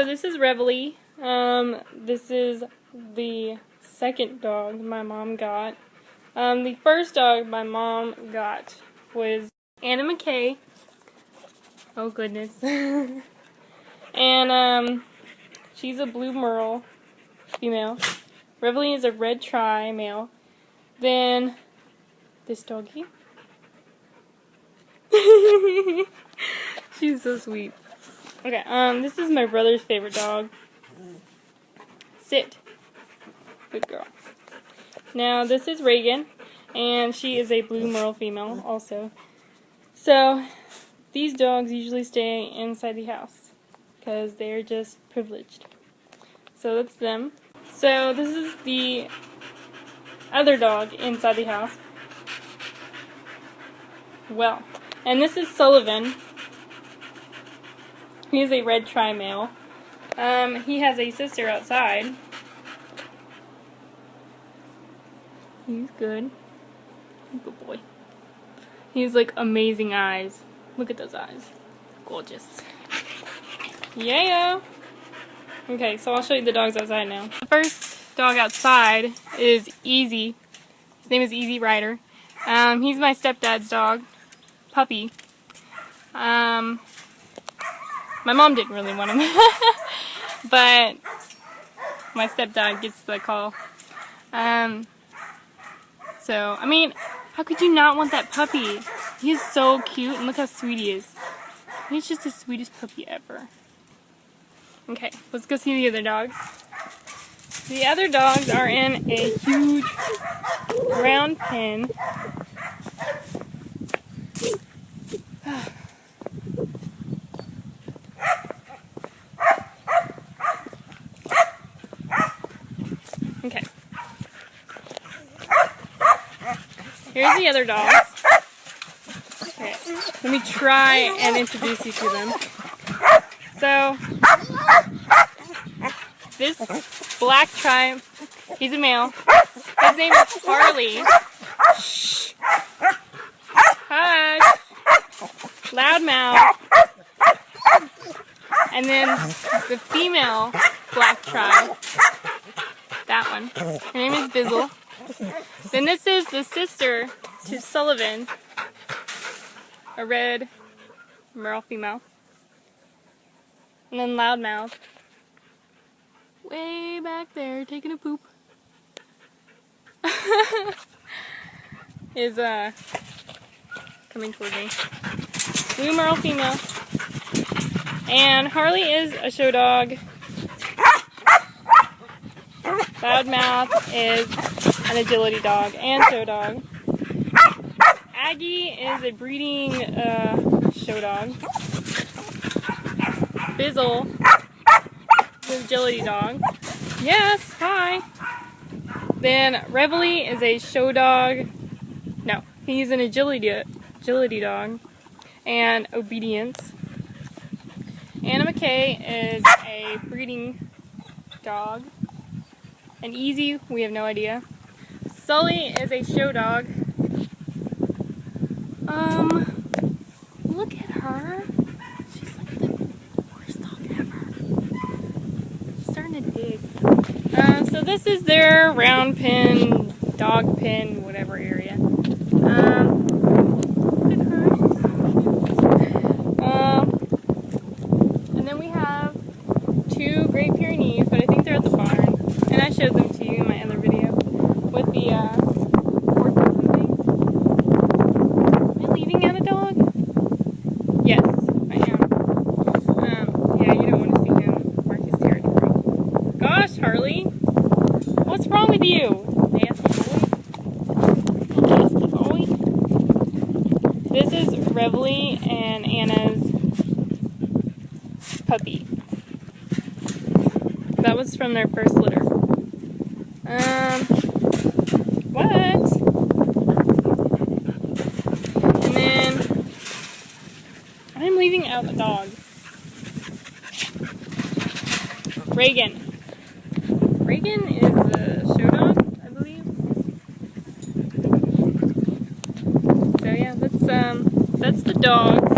this is Reveille. This is the second dog my mom got. The first dog my mom got was Anna McKay. Oh goodness. And she's a blue merle female. Reveille is a red tri male. Then this doggy. She's so sweet. Okay, this is my brother's favorite dog. Sit. Good girl. Now, this is Reagan, and she is a blue merle female also. So, these dogs usually stay inside the house, because they're just privileged. So, that's them. So, this is the other dog inside the house. Well, and this is Sullivan. He is a red tri male. He has a sister outside. He's good. Good boy. He has like amazing eyes. Look at those eyes. Gorgeous. Yeah. Okay, so I'll show you the dogs outside now. The first dog outside is Easy. His name is Easy Rider. He's my stepdad's dog. Puppy. My mom didn't really want him, but my stepdad gets the call. So, I mean, how could you not want that puppy? He is so cute, and look how sweet he is. He's just the sweetest puppy ever. Okay, let's go see the other dogs. The other dogs are in a huge round pen. Okay. Here's the other dogs. Okay. Let me try and introduce you to them. So, this black tri, he's a male. His name is Harley. Shh. Hush. Loudmouth. And then the female black tri. That one. Her name is Bizzle. Then this is the sister to Sullivan, a red merle female. And then Loudmouth, way back there taking a poop, is coming toward me. Blue merle female. And Harley is a show dog. Loudmouth is an agility dog and show dog. Aggie is a breeding show dog. Bizzle is an agility dog. Yes, hi. Then Reveille is a show dog. No, he's an agility dog and obedience. Anna McKay is a breeding dog. And Easy, we have no idea. Sully is a show dog. Look at her. She's like the worst dog ever. She's starting to dig. So this is their round pen, dog pen, whatever area. Look at her. And then we have two Great Pyrenees, but I think they're at the barn. And I showed them to you in my other video with the horses and things. Am I leaving out a dog? Yes, I am. Yeah, you don't want to see him mark his territory. Gosh, Harley, what's wrong with you? Nasty boy. This is Reveille and Anna's puppy. That was from their first litter. What? And then I'm leaving out the dog. Reagan. Reagan is a show dog, I believe. So yeah, that's the dogs.